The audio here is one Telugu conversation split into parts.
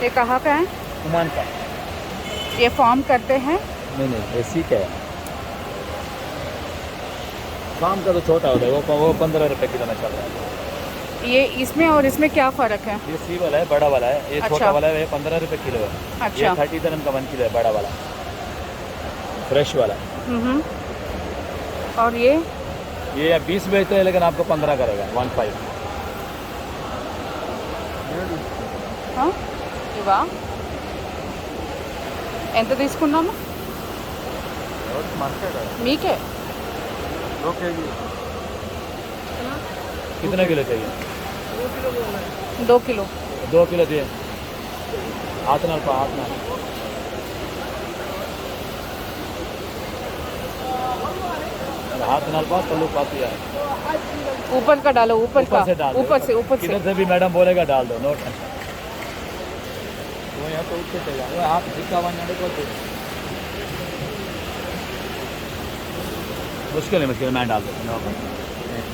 ये कहाँ का है? ओमान का। ये फार्म करते हैं? नहीं, ये सीख है। फार्म का तो छोटा होता है, वो 15 रुपए किलो में चल रहा है। ये इसमें और इसमें क्या फ़र्क है? ये सी वाला है, बड़ा वाला है। ये अच्छा। छोटा वाला है, 15 रुपए किलो है। अच्छा। ये 30 dirham का 1 किलो है, बड़ा वाला फ्रेश वाला। और ये 20 बेचते हैं, लेकिन आपको 15 करेगा, 15। हाँ ఇవా ఎంత తీసుకున్నాము? మీకే 2 kg। कितना किलो चाहिए? 2 किलो। 2 किलो दिए। हाथ नाल पा, हाथ नाल। हाथ नाल पा, तल्लू पाती है। ऊपर का डालो, ऊपर का, से डाल दो। ऊपर से किधर से भी मैडम बोलेगा डाल दो, नो टेंशन। वो यहाँ तो उठते चले जाओ, आप जिक्का बनाने को मुश्किल है, मैं डाल दूँ।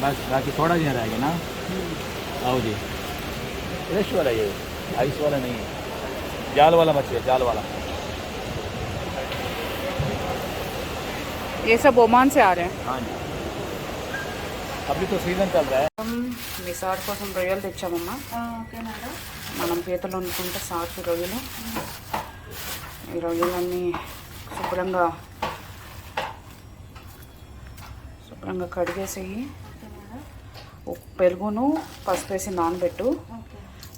बस बाकी थोड़ा जी रहेगा ना। आओ जी, फ्रेश वाला ये, आइस वाला नहीं है, जाल वाला मछली है, जाल वाला। ये सब ओमान से आ रहे हैं। हाँ जी, अभी तो सीजन चल रहा है। మీ సార్ కోసం రొయ్యలు తెచ్చామమ్మా. Okay madam. మనం పీతలు వండుకుంటే సార్కి రొయ్యలు. ఈ రొయ్యలన్నీ శుభ్రంగా కడిగేసి పెరుగును పసుపు వేసి నానబెట్టు.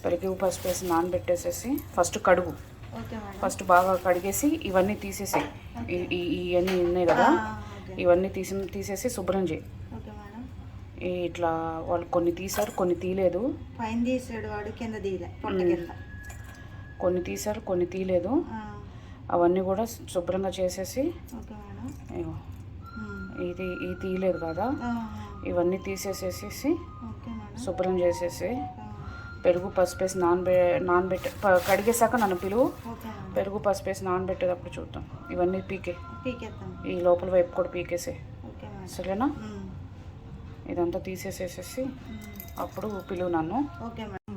పెరుగు పసుపు వేసి నానబెట్టేసేసి ఫస్ట్ కడుగు. ఫస్ట్ బాగా కడిగేసి ఇవన్నీ తీసేసి, ఇవన్నీ ఉన్నాయి కదా, ఇవన్నీ తీసేసి శుభ్రం చేయి. ఇట్లా వాళ్ళు కొన్ని తీసారు, కొన్ని తీయలేదు. పైన తీసాడు వాడు, కింద తీయలే, పొట్ట కింద కొన్ని తీసారు, కొన్ని తీయలేదు. అవన్నీ కూడా శుభ్రంగా చేసేసి, ఇది తీయలేదు కదా, ఇవన్నీ తీసేసేసి శుభ్రం చేసేసి పెరుగు పసుపు వేసి నానబెట్టి కడిగేసాక నన్ను పిలువు. పెరుగు పసుపు వేసి నానబెట్టేటప్పుడు చూద్దాం. ఇవన్నీ పీకేద్దాం, ఈ లోపల వైపు కూడా పీకేసే, సరేనా? ఇదంతా తీసేసేసేసి అప్పుడు పిలువు నన్ను.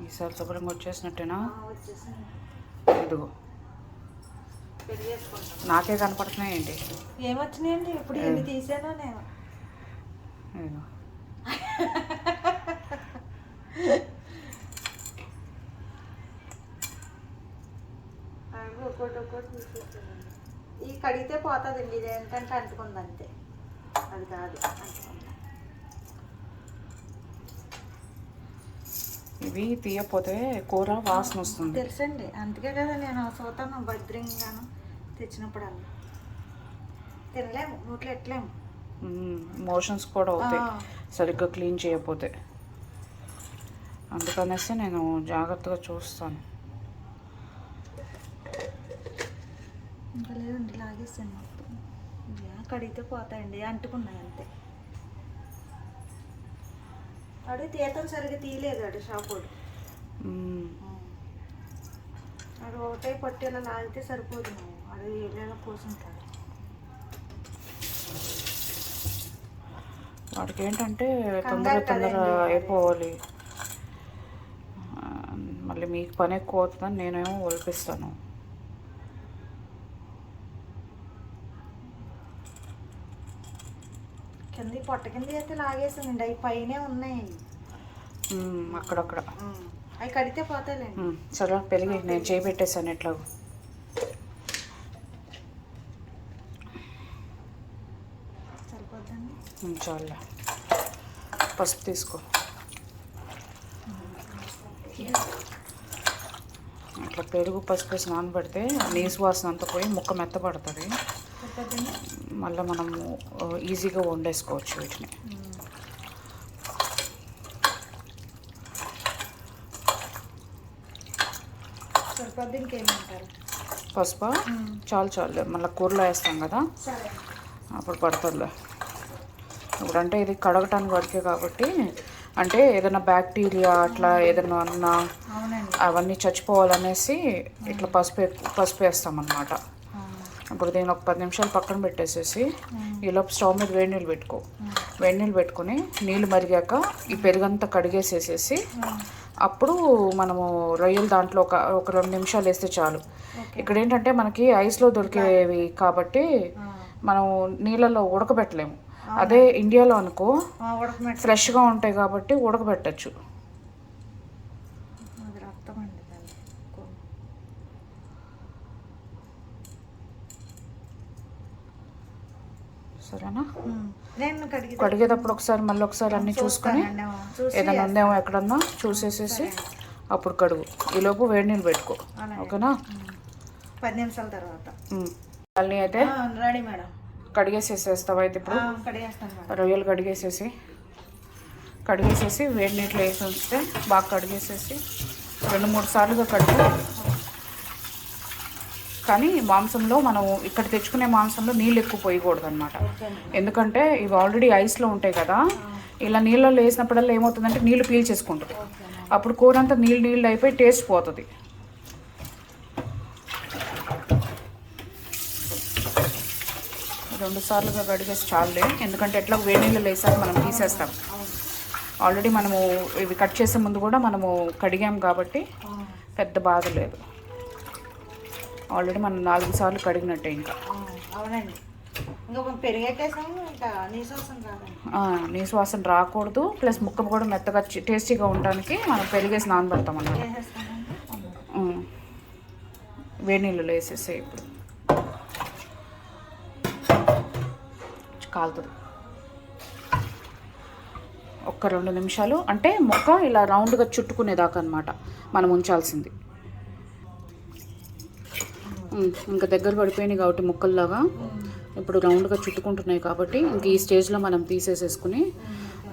ఈసారి శుభ్రంగా వచ్చేసినట్టేనా? ఇదిగో నాకే కనపడుతున్నాయి ఏంటి? ఏమొచ్చినాయండి? ఇప్పుడు ఎన్ని తీసానో నేను. ఇదిగో ఒక్కొక్కటి తీసేసానండి. ఈ కడిగితే పోతుందండి, ఇది ఏంటంటే అంటుకుంది అంతే, అది కాదు అంటుకుంది. ఇవి తీయకపోతే కూర వాసన వస్తుంది. తెలుసండి, అందుకే కదా నేను సూతాను భద్రంగాను తెచ్చినప్పుడల్లా. తినలేము, నోట్లో ఎట్లేము, మోషన్స్ కూడా అవుతాయి సరిగ్గా క్లీన్ చేయకపోతే. అందుకనేసి నేను జాగ్రత్తగా చూస్తాను. ఇంకా లేదండి, లాగేసాను మొత్తం. కడిగితే పోతాయండి, అంటుకున్నాయి అంతే. వాడు తీయటం సరిగ్గా తీయలేదు, వాడు షాపోడు. వాడు ఒకటే పట్టేలా లాగితే సరిపోదు, వాడు ఏళ్ళ కోసుంటాడు. వాడికి ఏంటంటే తొందర అయిపోవాలి, మళ్ళీ మీకు పని ఎక్కువ అవుతుందని నేనేమో ఒలిపిస్తాను. కింద పొట్ట కింద అయితే లాగేసానండి, అవి పైనే ఉన్నాయి అక్కడక్కడ. అవి కడితే పోతాయిలేండి. సరే పెరిగి నేను చేయబెట్టేసాను ఎట్లాగో. సరిపోద్దండి, చాలు. పసుపు తీసుకో. ఇట్లా పెరుగు పసుపు వేసి నానబెడితే నీసు వాసన అంతా పోయి ముక్క మెత్తపడుతుంది. మళ్ళీ మనము ఈజీగా వండేసుకోవచ్చు వీటిని. సరిపోద్ది. ఇంకేమంటారు? పసుపు చాలు మళ్ళీ కూరలో వేస్తాం కదా, అప్పుడు పడుతుందిలే. ఇప్పుడంటే ఇది కడగటానికి వరకే కాబట్టి, అంటే ఏదైనా బ్యాక్టీరియా అట్లా ఏదైనా అన్నా అవన్నీ చచ్చిపోవాలనేసి ఇట్లా పసుపు వేస్తామన్నమాట. ఇప్పుడు దీన్ని ఒక 10 నిమిషాలు పక్కన పెట్టేసేసి ఈలోపు స్టవ్ మీద వేడి నీళ్ళు పెట్టుకో. వేడి నీళ్ళు పెట్టుకుని నీళ్ళు మరిగాక ఈ పెరుగంతా కడిగేసేసేసి అప్పుడు మనము రొయ్యలు దాంట్లో ఒక 2 నిమిషాలు వేస్తే చాలు. ఇక్కడ ఏంటంటే మనకి ఐస్లో దొరికేవి కాబట్టి మనం నీళ్ళలో ఉడకబెట్టలేము. అదే ఇండియాలో అనుకో ఫ్రెష్గా ఉంటాయి కాబట్టి ఉడకబెట్టచ్చు. సరేనా? కడిగేటప్పుడు మళ్ళీ ఒకసారి అన్నీ చూసుకొని ఏదైనా ఉందేమో ఎక్కడన్నా చూసేసేసి అప్పుడు కడుగు. ఈలోపు వేడి నీళ్ళు పెట్టుకో. ఓకేనా? 10 నిమిషాల తర్వాత అన్నీ అయితే రెడీ మేడం. కడిగేసేసేస్తావా అయితే ఇప్పుడు? రొయ్యలు కడిగేసేసి వేడి నీటిలో వేసి ఉంచితే బాగా కడిగేసేసి 2-3 సార్లుగా కడుగు. కానీ మాంసంలో మనం ఇక్కడ తెచ్చుకునే మాంసంలో నీళ్ళు ఎక్కువ పోయకూడదు అనమాట. ఎందుకంటే ఇవి ఆల్రెడీ ఐస్లో ఉంటాయి కదా, ఇలా నీళ్ళలో వేసినప్పుడల్లా ఏమవుతుందంటే నీళ్ళు పీల్చేసుకుంటుంది. అప్పుడు కూర అంతా నీళ్ళు అయిపోయి టేస్ట్ పోతుంది. రెండు సార్లుగా కడిగేసి చాలులే, ఎందుకంటే ఎట్లా వేడి నీళ్ళు వేసాక మనం తీసేస్తాం. ఆల్రెడీ మనము ఇవి కట్ చేసే ముందు కూడా మనము కడిగాం కాబట్టి పెద్ద బాధ లేదు. ఆల్రెడీ మనం 4 సార్లు కడిగినట్టే. ఇంకా అవునండి, ఇంకా పెరిగేకేసాము, ఇంకా నీసు వాసన రాకూడదు. ప్లస్ ముక్క కూడా మెత్తగా టేస్టీగా ఉండడానికి మనం పెరిగేసి నానబెడతాం అన్నమాట. వేడి నీళ్ళు వేసేసే ఇప్పుడు కాలుతుంది. ఒక్క 2 నిమిషాలు అంటే ముక్క ఇలా రౌండ్గా చుట్టుకునేదాకా అనమాట మనం ఉంచాల్సింది. ఇంకా దగ్గర పడిపోయినాయి కాబట్టి ముక్కల్లాగా ఇప్పుడు రౌండ్గా చుట్టుకుంటున్నాయి కాబట్టి ఇంక ఈ స్టేజ్లో మనం తీసేసేసుకుని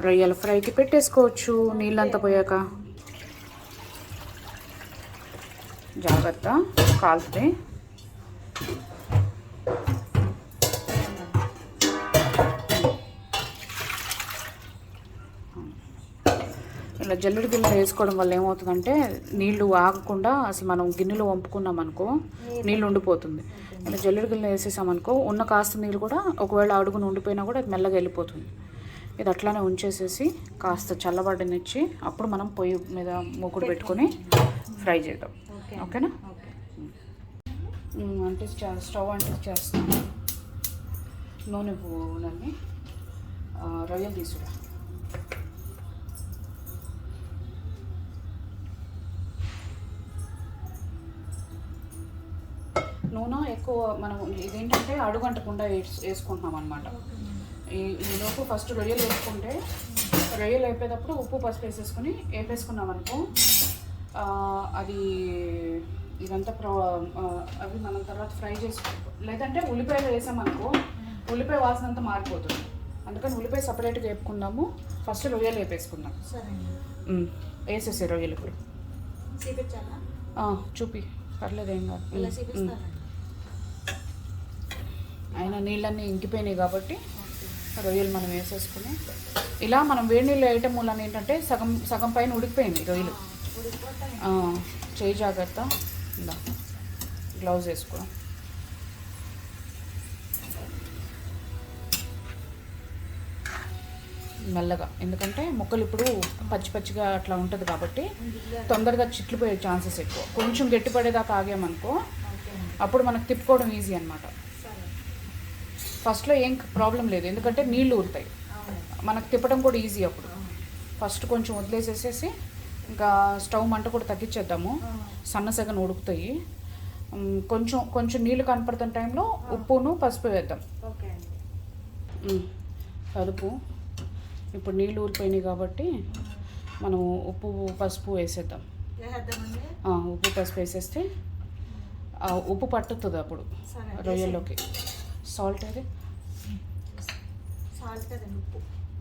రొయ్యల ఫ్రైకి పెట్టేసుకోవచ్చు. నీళ్ళంతా పోయాక జాగ్రత్త, కాలుతుంది. ఇలా జల్లెడ గిన్నెలో వేసుకోవడం వల్ల ఏమవుతుందంటే నీళ్లు ఆగకుండా అసలు మనం గిన్నెలో వంపుకున్నాం అనుకో నీళ్ళు ఉండిపోతుంది. ఇలా జల్లెడ గిన్నెలో వేసేసామనుకో ఉన్న కాస్త నీళ్ళు కూడా ఒకవేళ అడుగున ఉండిపోయినా కూడా అది మెల్లగా వెళ్ళిపోతుంది. ఇది అట్లానే ఉంచేసేసి కాస్త చల్లబడనిచ్చి అప్పుడు మనం పొయ్యి మీద మూకుడు పెట్టుకొని ఫ్రై చేద్దాం. ఓకేనా? అంటే స్టవ్ అంటించేస్తాను. నూనె పువ్వులన్నీ రొయ్యలు తీసుకురా. నూనె ఎక్కువ మనం ఇదేంటంటే అడుగంటకుండా వేసుకుంటున్నాం అనమాట. ఈలోపు ఫస్ట్ రొయ్యలు వేసుకుంటే రొయ్యలు వేపేటప్పుడు ఉప్పు పసుపు వేసేసుకుని వేపేసుకున్నాం అనుకో అది ఇదంతా అవి మనం తర్వాత ఫ్రై చేసుకుంటాం. లేదంటే ఉల్లిపాయలు వేసామనుకో ఉల్లిపాయ వాసన అంతా మారిపోతుంది. అందుకని ఉల్లిపాయ సపరేట్గా వేపుకుందాము. ఫస్ట్ రొయ్యలు వేపేసుకుందాం. వేసేసే రొయ్యలు ఇప్పుడు చూపి పర్లేదు, ఏం కాదు. అయినా నీళ్ళన్నీ ఇంకిపోయినాయి కాబట్టి రొయ్యలు మనం వేసేసుకుని ఇలా మనం వేడి నీళ్ళు వేయటం వల్ల ఏంటంటే సగం పైన ఉడికిపోయింది రొయ్యలు. చేయి జాగ్రత్త, ఇలా గ్లౌజ్ వేసుకో. మెల్లగా, ఎందుకంటే ముక్కలు ఇప్పుడు పచ్చిగా అట్లా ఉంటుంది కాబట్టి తొందరగా చిట్లిపోయే ఛాన్సెస్ ఎక్కువ. కొంచెం గట్టిపడేదాకా ఆగామనుకో అప్పుడు మనకు తిప్పుకోవడం ఈజీ అనమాట. ఫస్ట్లో ఏం ప్రాబ్లం లేదు, ఎందుకంటే నీళ్ళు ఊరుతాయి, మనకు తిప్పడం కూడా ఈజీ. అప్పుడు ఫస్ట్ కొంచెం వదిలేసేసేసి ఇంకా స్టవ్ మంట కూడా తగ్గించేద్దాము. సన్నసగన ఉడుకుతాయి. కొంచెం నీళ్ళు కనపడుతున్న టైంలో ఉప్పును పసుపు వేద్దాం. కదుపు. ఇప్పుడు నీళ్ళు ఊరిపోయినాయి కాబట్టి మనం ఉప్పు పసుపు వేసేద్దాం. ఉప్పు పసుపు వేసేస్తే ఉప్పు పట్టుతుంది అప్పుడు రొయ్యల్లోకి. సాల్ట్ అది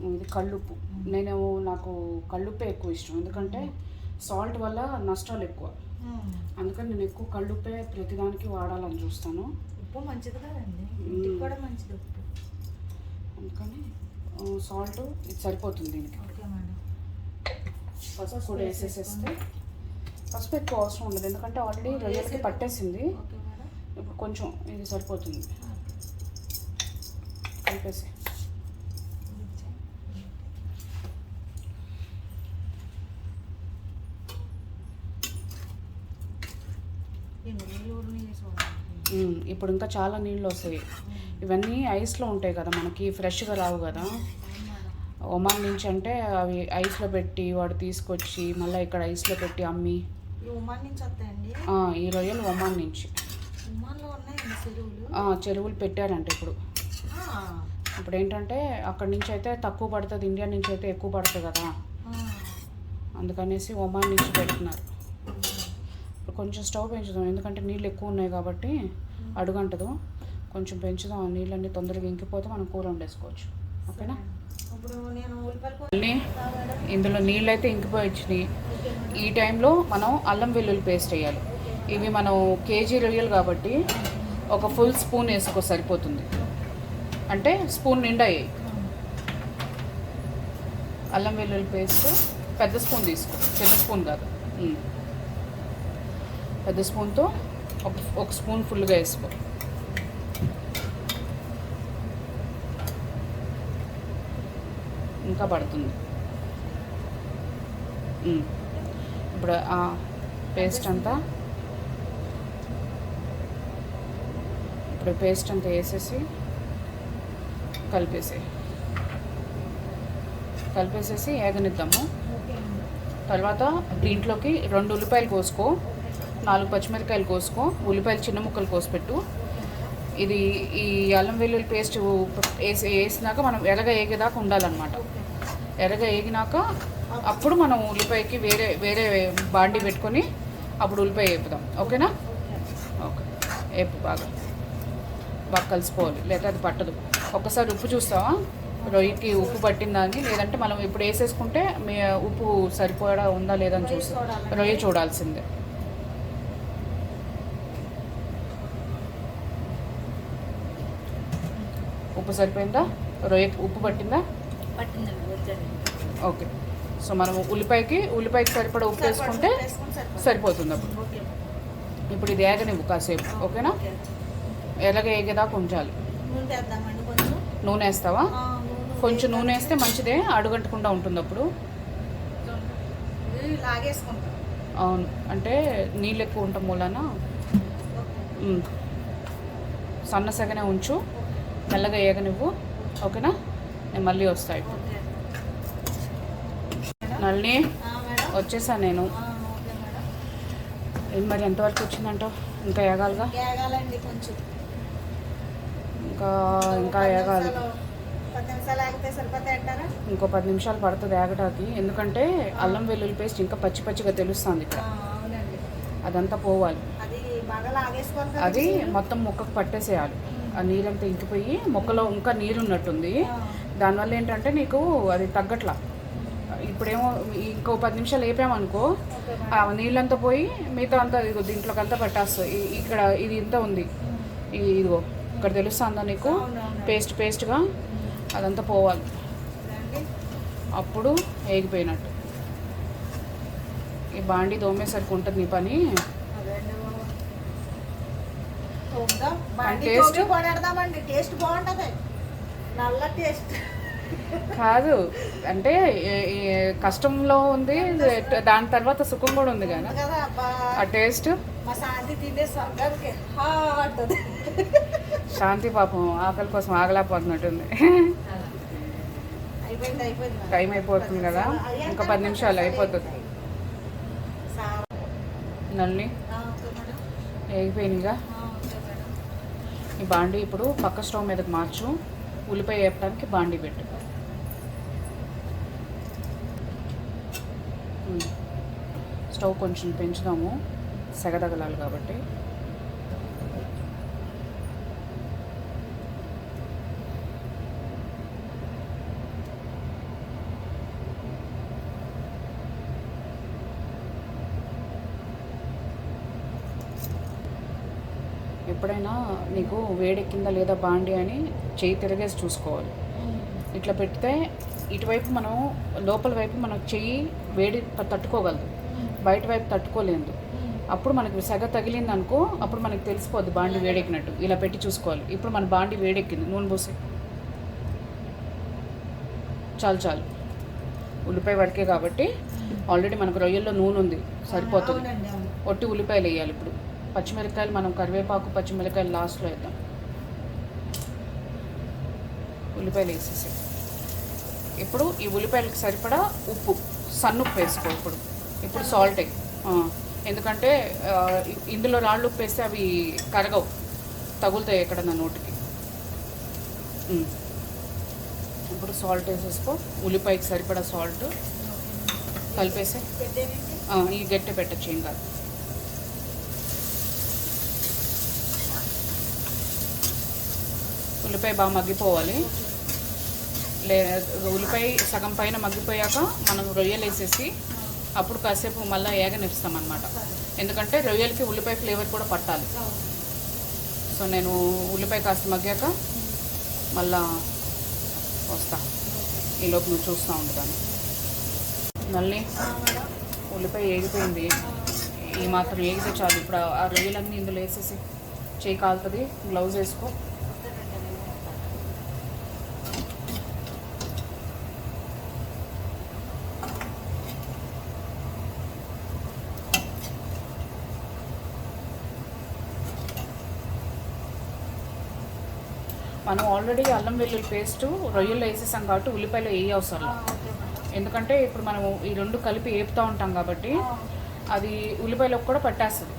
ఇది కళ్ళుప్పు. నాకు కళ్ళుప్పే ఎక్కువ ఇష్టం, ఎందుకంటే సాల్ట్ వల్ల నష్టాలు ఎక్కువ. అందుకని నేను ఎక్కువ కళ్ళుప్పే ప్రతిదానికి వాడాలని చూస్తాను. ఉప్పు మంచిది కదండి, కూడా మంచిది ఉప్పు. అందుకని సాల్ట్ ఇది సరిపోతుంది దీనికి. పసుపు కూడా వేసేసేస్తే పసుపు ఎక్కువ అవసరం ఉండదు, ఎందుకంటే ఆల్రెడీ రొయ్యలకి పట్టేసింది. ఇప్పుడు కొంచెం ఇది సరిపోతుంది. కలిపేసి ఇప్పుడు ఇంకా చాలా నీళ్ళు వస్తాయి. ఇవన్నీ ఐస్లో ఉంటాయి కదా, మనకి ఫ్రెష్గా రావు కదా. ఒమాన్ నుంచి అంటే అవి ఐస్లో పెట్టి వాడు తీసుకొచ్చి మళ్ళీ ఇక్కడ ఐస్లో పెట్టి అమ్మి. ఒమాన్ నుంచి వస్తాయండి ఈ రొయ్యలు ఒమాన్ నుంచి. ఒమాన్లో ఉన్నాయండి చెరువులు. చెరువులు పెట్టారంట ఇప్పుడు. ఇప్పుడు ఏంటంటే అక్కడి నుంచి అయితే తక్కువ పడుతుంది, ఇండియా నుంచి అయితే ఎక్కువ పడుతుంది కదా, అందుకనేసి ఒమాన్ నుంచి పెడుతున్నారు. కొంచెం స్టవ్ పెంచుదాం, ఎందుకంటే నీళ్ళు ఎక్కువ ఉన్నాయి కాబట్టి అడుగంటదు. కొంచెం పెంచుదాం, నీళ్ళన్నీ తొందరగా ఇంకిపోతే మనం కూర వండేసుకోవచ్చు. ఓకేనా? ఇందులో నీళ్ళు అయితే ఇంకిపోయి వచ్చినాయి. ఈ టైంలో మనం అల్లం వెల్లుల్లి పేస్ట్ వేయాలి. ఇవి మనం కేజీ రొయ్యలు కాబట్టి ఒక ఫుల్ స్పూన్ వేసుకో సరిపోతుంది, అంటే స్పూన్ నిండా వేయి. అల్లం వెల్లుల్లి పేస్ట్ పెద్ద స్పూన్ తీసుకో, చిన్న స్పూన్ కాదు. పెద్ద స్పూన్తో ఒక స్పూన్ ఫుల్గా వేసుకో. ఇంకా పడుతుంది. ఇప్పుడు ఆ పేస్ట్ అంతా వేసేసి కలిపేసేసి ఏగనిద్దాము. తర్వాత దీంట్లోకి 2 ఉల్లిపాయలు కోసుకో, 4 పచ్చిమిరకాయలు కోసుకో, ఉల్లిపాయలు చిన్న ముక్కలు కోసిపెట్టు. ఇది ఈ అల్లం వెల్లుల్లి పేస్ట్ వేసినాక మనం ఎర్రగా ఏగేదాకా ఉండాలన్నమాట. ఎర్రగా ఏగినాక అప్పుడు మనం ఉల్లిపాయకి వేరే బాండి పెట్టుకొని అప్పుడు ఉల్లిపాయ వేపుదాం. ఓకేనా? ఓకే, వేపు బాగా కలిసిపోవాలి, లేదా అది పట్టదు. ఒక్కసారి ఉప్పు చూస్తావా, రొయ్యకి ఉప్పు పట్టిందా అని, లేదంటే మనం ఇప్పుడు వేసేసుకుంటే ఉప్పు సరిపోయడా ఉందా లేదని చూస్తాం. రొయ్య చూడాల్సిందే. ఉప్పు సరిపోయిందా? రొయ్యకి ఉప్పు పట్టిందా? ఓకే. సో మనం ఉల్లిపాయకి సరిపడా ఉప్పు వేసుకుంటే సరిపోతుంది అప్పుడు. ఇప్పుడు ఇది ఏగనివ్వు కాసేపు. ఓకేనా? ఎలాగ ఏగేదాకా ఉంచాలి. నూనె వేస్తావా? కొంచెం నూనె వేస్తే మంచిదే, అడుగంటకుండా ఉంటుంది అప్పుడు. అవును, అంటే నీళ్ళు ఎక్కువ ఉండటం మూలన సన్నసగనే ఉంచు, మెల్లగా ఏగనివ్వు. ఓకేనా? నేను మళ్ళీ వస్తాను. ఇప్పుడు నల్ని వచ్చేసాను నేను. మరి ఎంతవరకు వచ్చిందంటావు? ఇంకా ఏగాలిగా? ఇంకా ఏగాలి. ఇంకో 10 నిమిషాలు పడుతుంది ఏగటానికి, ఎందుకంటే అల్లం వెల్లుల్లి పేస్ట్ ఇంకా పచ్చిగా తెలుస్తుంది ఇక్కడ. అదంతా పోవాలి, అది మొత్తం ముక్కకు పట్టేసేయాలి. ఆ నీరంతా ఇంకిపోయి మొక్కలో ఇంకా నీరు ఉన్నట్టుంది. దానివల్ల ఏంటంటే నీకు అది తగ్గట్లా. ఇప్పుడేమో ఇంకో 10 నిమిషాలు వేపామనుకో, ఆ నీళ్ళంతా పోయి మిగతా అంతా ఇదిగో దీంట్లోకి అంతా పట్టేస్తుంది. ఇక్కడ ఇది ఇంత ఉంది, ఇదిగో ఇక్కడ తెలుస్తుందా నీకు? పేస్ట్గా అదంతా పోవాలి, అప్పుడు వేగిపోయినట్టు. ఈ బాండి తోమేసరికి ఉంటుంది నీ పని. టేస్ట్ బాగుంటుంది, నల్ల టేస్ట్ కాదు అంటే కష్టంలో ఉంది, దాని తర్వాత సుఖం కూడా ఉంది కదా ఆ టేస్ట్. శాంతి పాపం ఆకలి కోసం ఆగలేకపోతున్నట్టుంది. టైం అయిపోతుంది కదా, ఇంకా 10 నిమిషాలు అయిపోతుంది. నల్ని వేగిపోయినాయిగా. ఈ బాండీ ఇప్పుడు పక్క స్టవ్ మీదకి మార్చు, ఉల్లిపాయ వేపడానికి బాండీ పెట్టు. స్టవ్ కొంచెం పెంచుదాము, సెగదగలాలి కాబట్టి. ఎప్పుడైనా నీకు వేడెక్కిందా లేదా బాండి అని చెయ్యి తిరగేసి చూసుకోవాలి. ఇట్లా పెడితే ఇటువైపు మనం లోపల వైపు మనం చెయ్యి వేడి తట్టుకోగలదు, బయట వైపు తట్టుకోలేదు. అప్పుడు మనకి సెగ తగిలింది అనుకో, అప్పుడు మనకి తెలిసిపోద్ది బాండి వేడెక్కినట్టు. ఇలా పెట్టి చూసుకోవాలి. ఇప్పుడు మన బాండి వేడెక్కింది, నూనె పోసి చాలు. ఉల్లిపాయ వరకే కాబట్టి ఆల్రెడీ మనకు రొయ్యల్లో నూనె ఉంది, సరిపోతుంది. ఒట్టి ఉల్లిపాయలు వేయాలి ఇప్పుడు. పచ్చిమిరపకాయలు మనం కరివేపాకు పచ్చిమిరపకాయలు లాస్ట్లో వేద్దాం. ఉల్లిపాయలు వేసేసి ఇప్పుడు ఈ ఉల్లిపాయలకి సరిపడా ఉప్పు, సన్నుప్పు వేసుకో. ఇప్పుడు సాల్ట్ ఎందుకంటే ఇందులో రాళ్ళు ఉప్పు వేస్తే అవి కరగవు, తగులుతాయి ఎక్కడ నా నోటికి. ఇప్పుడు సాల్ట్ వేసేసుకో, ఉల్లిపాయకి సరిపడా సాల్ట్ కలిపేసి ఈ గట్టి పెట్టచ్చు, ఏం కాదు. ఉల్లిపాయ బాగా మగ్గిపోవాలి. ఉల్లిపాయ సగం పైన మగ్గిపోయాక మనం రొయ్యలు వేసేసి అప్పుడు కాసేపు మళ్ళీ ఏగనిస్తాం అన్నమాట. ఎందుకంటే రొయ్యలకి ఉల్లిపాయ ఫ్లేవర్ కూడా పట్టాలి. సో నేను ఉల్లిపాయ కాస్త మగ్గాక మళ్ళా వస్తా. ఈలోపు నువ్వు చూస్తూ ఉండదాన్ని. మళ్ళీ ఉల్లిపాయ ఏగిపోయింది, ఈ మాత్రం ఏగితే చాలు. ఇప్పుడు ఆ రొయ్యలన్నీ ఇందులో వేసేసి, చేయి కాలుతుంది, గ్లౌజ్ వేసుకో. మనం ఆల్రెడీ అల్లం వెల్లుల్లి పేస్టు రొయ్యల్లో వేసేసాం కాబట్టి ఉల్లిపాయలు వేయ అవసరం. ఎందుకంటే ఇప్పుడు మనం ఈ రెండు కలిపి వేపుతూ ఉంటాం కాబట్టి అది ఉల్లిపాయలకు కూడా పట్టేస్తుంది.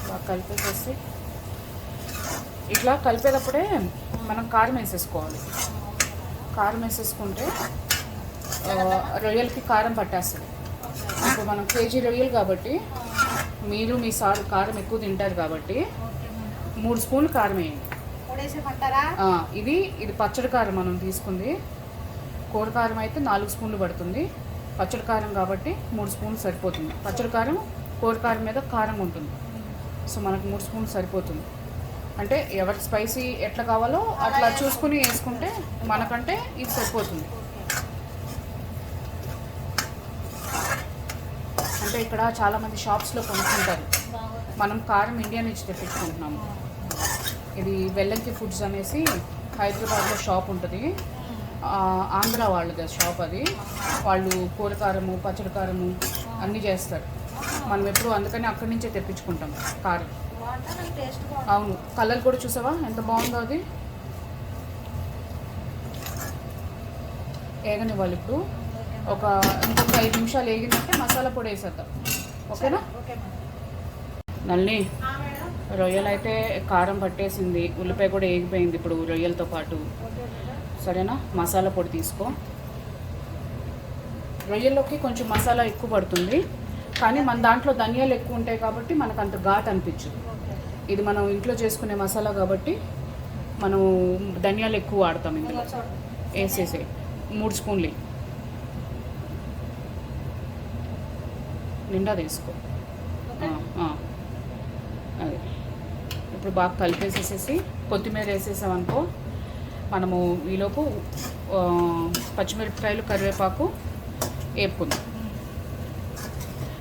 బాగా కలిపేసేసి ఇట్లా కలిపేటప్పుడే మనం కారం వేసేసుకోవాలి. కారం వేసేసుకుంటే రొయ్యలకి కారం పట్టేస్తుంది. ఇప్పుడు మనం కేజీ రొయ్యలు కాబట్టి మీరు మీ సార్ కారం ఎక్కువ తింటారు కాబట్టి 3 స్పూన్లు కారం వేయండి. ఇది పచ్చడి కారం మనం తీసుకుంది. కూర కారం అయితే 4 స్పూన్లు పడుతుంది. పచ్చడి కారం కాబట్టి 3 స్పూన్లు సరిపోతుంది. పచ్చడి కారం కూర కారం మీద కారం ఉంటుంది. సో మనకు 3 స్పూన్లు సరిపోతుంది. అంటే ఎవరికి స్పైసీ ఎట్లా కావాలో అట్లా చూసుకుని వేసుకుంటే మనకంటే ఇది సరిపోతుంది. అంటే ఇక్కడ చాలామంది షాప్స్లో కొనుక్కుంటారు. మనం కారం ఇండియా నుంచి తెప్పించుకుంటున్నాము. ఇది వెల్లంకి ఫుడ్స్ అనేసి హైదరాబాద్లో షాప్ ఉంటుంది. ఆంధ్ర వాళ్ళది షాప్ అది. వాళ్ళు కూర కారము పచ్చడి కారము అన్నీ చేస్తారు. మనం ఎప్పుడు అందుకని అక్కడి నుంచే తెప్పించుకుంటాం కారం. అవును, కలర్ కూడా చూసావా ఎంత బాగుందో. అది ఏగనివ్వాలి. ఇప్పుడు ఇంకొక 5 నిమిషాలు వేగినట్టే మసాలా పొడి వేసేద్దాం. ఓకేనా? నల్ని రొయ్యలు అయితే కారం పట్టేసింది, ఉల్లిపాయ కూడా వేగిపోయింది ఇప్పుడు రొయ్యలతో పాటు. సరేనా? మసాలా పొడి తీసుకో. రొయ్యల్లోకి కొంచెం మసాలా ఎక్కువ పడుతుంది, కానీ మన దాంట్లో ధనియాలు ఎక్కువ ఉంటాయి కాబట్టి మనకు అంత ఘాట్ అనిపించదు. ఇది మనం ఇంట్లో చేసుకునే మసాలా కాబట్టి మనం ధనియాలు ఎక్కువ వాడతాం. ఇందులో వేసేసి 3 స్పూన్లు నిండా తీసుకో. అది ఇప్పుడు బాగా కలిపేసేసేసి కొత్తిమీర వేసేసామనుకో, మనము ఈలోపు పచ్చిమిరపకాయలు కరివేపాకు వేపుకుందాం.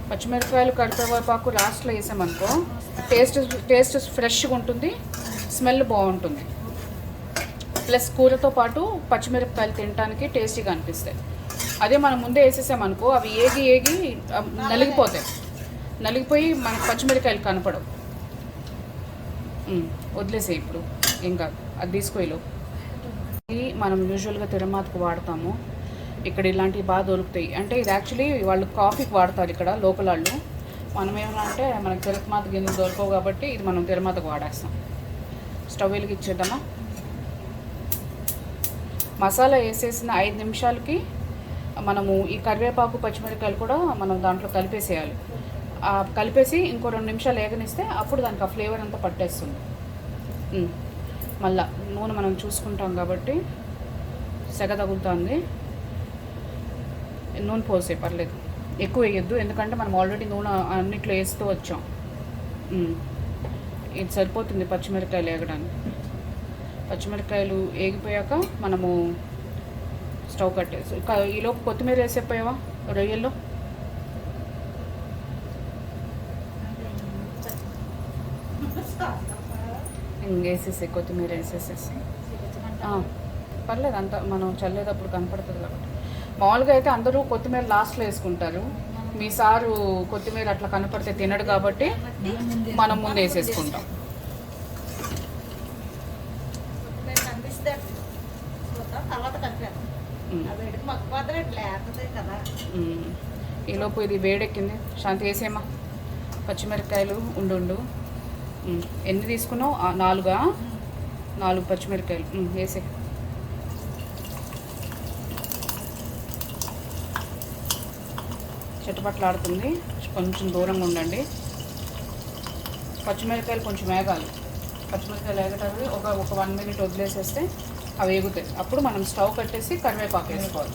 పచ్చిమిరపకాయలు కరివేపాకు లాస్ట్లో వేసామనుకో టేస్ట్ ఫ్రెష్గా ఉంటుంది, స్మెల్ బాగుంటుంది. ప్లస్ కూరతో పాటు పచ్చిమిరపకాయలు తినడానికి టేస్టీగా అనిపిస్తాయి. అదే మనం ముందే వేసేసామనుకో అవి ఏగి నలిగిపోతాయి. నలిగిపోయి మనకు పచ్చిమిరపకాయలు కనపడవు. వదిలేసే ఇప్పుడు ఏం కాదు. అది తీసుకోలో ఇది మనం యూజువల్గా తిరుమాతకు వాడతాము. ఇక్కడ ఇలాంటివి బాగా దొరుకుతాయి. అంటే ఇది యాక్చువల్లీ వాళ్ళు కాఫీకి వాడతారు ఇక్కడ లోకల్ వాళ్ళు. మనం ఏమన్నా అంటే మనకు తిరుమాతకి ఎందుకు దొరకవు కాబట్టి ఇది మనం తిరుమాతకు వాడేస్తాం. స్టవ్ వెలిగిచ్చేద్దామా? మసాలా వేసేసిన 5 నిమిషాలకి మనము ఈ కరివేపాకు పచ్చిమిరపకాయలు కూడా మనం దాంట్లో కలిపేసేయాలి. కలిపేసి ఇంకో 2 నిమిషాలు వేగనిస్తే అప్పుడు దానికి ఆ ఫ్లేవర్ అంతా పట్టేస్తుంది. మళ్ళా నూనె మనం చూసుకుంటాం కాబట్టి సెగ తగులుతుంది. నూనె పోసే పర్లేదు, ఎక్కువ వేయొద్దు, ఎందుకంటే మనం ఆల్రెడీ నూనె అన్నిట్లో వేస్తూ వచ్చాం. ఇది సరిపోతుంది పచ్చిమిరపకాయలు వేగడానికి. పచ్చిమిరపకాయలు వేగిపోయాక మనము స్టవ్ కట్టేసి ఈలోపు కొత్తిమీర వేసేపోయావా రొయ్యల్లో? వేసేసి కొత్తిమీర వేసేసేసి పర్లేదు, అంత మనం చల్లేటప్పుడు కనపడుతుంది కాబట్టి. మామూలుగా అయితే అందరూ కొత్తిమీర లాస్ట్లో వేసుకుంటారు, మీ సారు కొత్తిమీర అట్లా కనపడితే తినడు కాబట్టి మనం ముందు వేసేసుకుంటాం. కొత్తిమీర కనిపిస్తే చూద్దాం, తర్వాత కలిపాను. ఆ వేడికి మగ్గిపోతే లేకపోతే కదా. ఈలోపు ఇది వేడెక్కింది. శాంతి వేసేమా పచ్చిమిరపకాయలు ఉండు. ఎన్ని తీసుకున్నావు? 4 పచ్చిమిరపకాయలు వేసే. చిట్టపట్లాడుతుంది, కొంచెం దూరంగా ఉండండి. పచ్చిమిరపకాయలు కొంచెం వేగాలి. పచ్చిమిరపకాయలు వేగటానికి ఒక 1 మినిట్ వదిలేసేస్తే అవి వేగుతాయి. అప్పుడు మనం స్టవ్ కట్టేసి కరివేపాకు వేసుకోవాలి.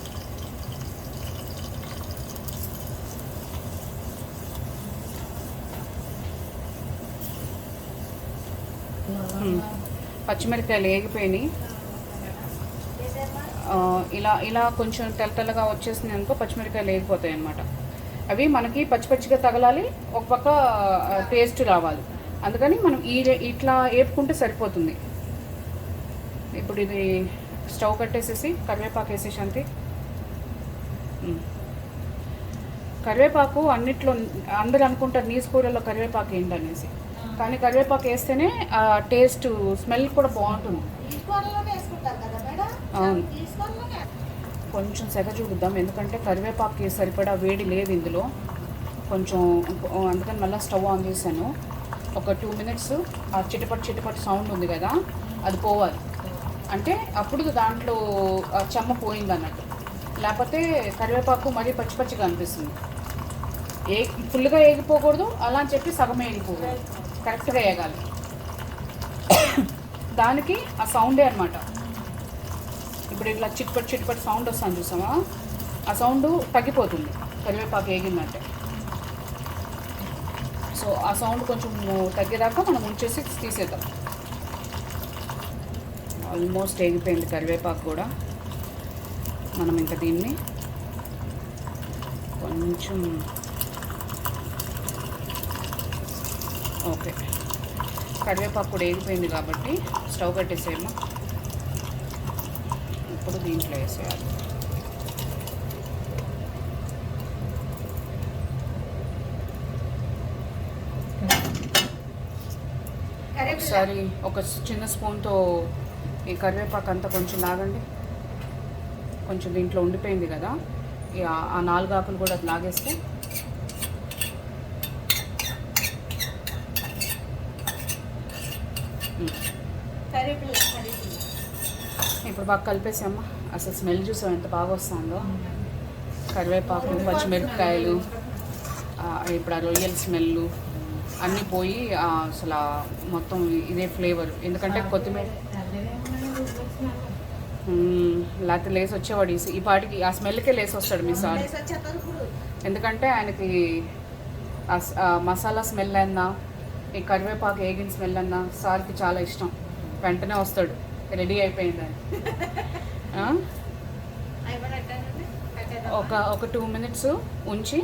పచ్చిమిరపకాయలు వేగిపోయినాయి. ఇలా కొంచెం తెల్లగా వచ్చేసింది అనుకో, పచ్చిమిరపకాయలు వేగిపోతాయి అన్నమాట. అవి మనకి పచ్చిగా తగలాలి, ఒక పక్క టేస్ట్ రావాలి. అందుకని మనం ఇట్లా వేపుకుంటే సరిపోతుంది. ఇప్పుడు ఇది స్టవ్ కట్టేసేసి కరివేపాకు వేసేసి అంతే. కరివేపాకు అన్నిట్లో అందరూ అనుకుంటారు నీసు కూరలో కరివేపాకు ఏంటనేసి, కానీ కరివేపాకు వేస్తేనే టేస్ట్ స్మెల్ కూడా బాగుంటుంది. అవును, కొంచెం సెగ చూద్దాం, ఎందుకంటే కరివేపాకుకి సరిపడా వేడి లేదు ఇందులో కొంచెం. అందుకని మళ్ళీ స్టవ్ ఆన్ చేశాను. ఒక 2 మినిట్స్ ఆ చిటపట్ సౌండ్ ఉంది కదా, అది పోవాలి. అంటే అప్పుడు దాంట్లో చెమ్మ పోయింది అన్నట్టు. లేకపోతే కరివేపాకు మరీ పచ్చిగా అనిపిస్తుంది. ఫుల్గా వేగిపోకూడదు, అలా అని చెప్పి సగం వేగిపోకూడదు, కరెక్ట్గా వేగాలి. దానికి ఆ సౌండే అనమాట. ఇప్పుడు ఇట్లా చిట్పట్ సౌండ్ వస్తాను చూసామా, ఆ సౌండ్ తగ్గిపోతుంది కరివేపాకు వేగిందంటే. సో ఆ సౌండ్ కొంచెం తగ్గేదాకా మనం ఉంచేసి తీసేద్దాం. ఆల్మోస్ట్ వేగిపోయింది కరివేపాకు కూడా. మనం ఇంకా దీన్ని కొంచెం ఓకే, కరివేపాకు కూడా వేగిపోయింది కాబట్టి స్టవ్ కట్టేసేయమ్మా. ఇప్పుడు దీంట్లో వేసేయాలి. ఒకసారి ఒక చిన్న స్పూన్తో ఈ కరివేపాకు అంతా కొంచెం లాగండి. కొంచెం దీంట్లో ఉండిపోయింది కదా, ఆ 4 ఆకులు కూడా లాగేస్తే ఇప్పుడు బాగా కలిపేసామ్మా. అసలు స్మెల్ చూసాం ఎంత బాగా వస్తుందో. కరివేపాకు, పచ్చిమిరపకాయలు, ఇప్పుడు ఆ రొయ్యల స్మెల్ అన్నీ పోయి అసలు మొత్తం ఇదే ఫ్లేవర్. ఎందుకంటే కొత్తిమీర లేకపోతే లేసి వచ్చేవాడు ఈ పాటికి, ఆ స్మెల్కే లేసి వస్తాడు మీ సార్. ఎందుకంటే ఆయనకి మసాలా స్మెల్ అన్నా, ఈ కరివేపాకు వేగిన స్మెల్ అన్నా సార్కి చాలా ఇష్టం. వెంటనే వస్తాడు, రెడీ అయిపోయిందని. ఒక 2 మినిట్స్ ఉంచి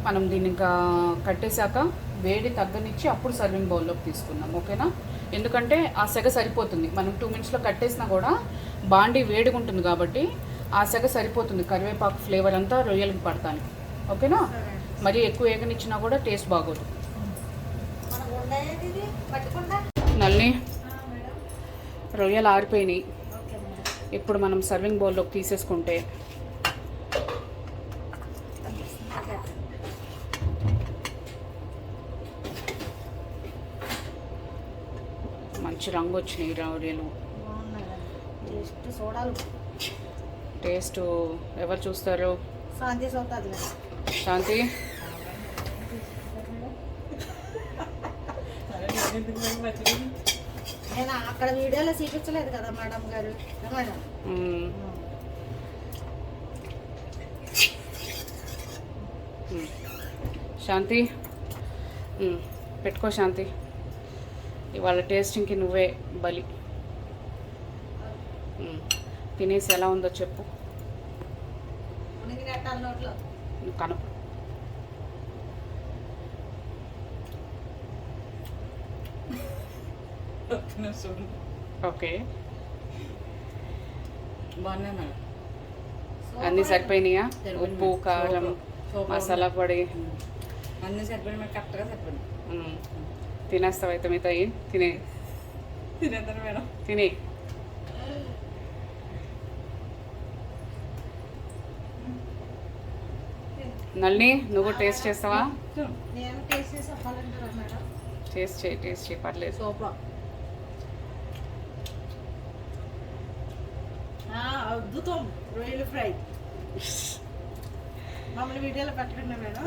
మనం దీన్ని ఇంకా కట్టేశాక వేడి తగ్గనిచ్చి అప్పుడు సర్వింగ్ బౌల్లోకి తీసుకుందాం, ఓకేనా? ఎందుకంటే ఆ సెగ సరిపోతుంది. మనం 2 మినిట్స్లో కట్టేసినా కూడా బాండీ వేడిగా ఉంటుంది కాబట్టి ఆ సెగ సరిపోతుంది. కరివేపాకు ఫ్లేవర్ అంతా రొయ్యలకి పడతాను, ఓకేనా? మరీ ఎక్కువ వేగనిచ్చినా కూడా టేస్ట్ బాగోదు. నల్లి రొయ్యలు ఆరిపోయినాయి. ఇప్పుడు మనం సర్వింగ్ బౌల్లోకి తీసేసుకుంటే మంచి రంగు వచ్చినాయి రొయ్యలు. టేస్ట్ ఎవరు చూస్తారు? శాంతి నేను అక్కడ వీడియోలో చూపించలేదు కదా మేడం గారు. మేడం శాంతి పెట్టుకో శాంతి, ఇవాళ టేస్టింగ్కి నువ్వే బలి. తినేసి ఎలా ఉందో చెప్పు. కను ఓకే, బాగున్నాయి మేడం. అన్నీ సరిపోయినాయా? ఉప్పు, కారం, మసాలా పొడి అన్నీ సరిపడి మరి కరెక్ట్గా సరిపడి తినేస్తావు అయితే మిగతా తినేద్దాను మేడం. తినే నల్ని నువ్వు టేస్ట్ చేస్తావా? నేను టేస్ట్ చేసి చెప్పాలంటారా మేడం? టేస్ట్ చేయి పర్లేదు. సూపర్. అద్భుతం. రొయ్యలు ఫ్రై మమ్మల్ని వీడియోలో పెట్టకుండా మేడం.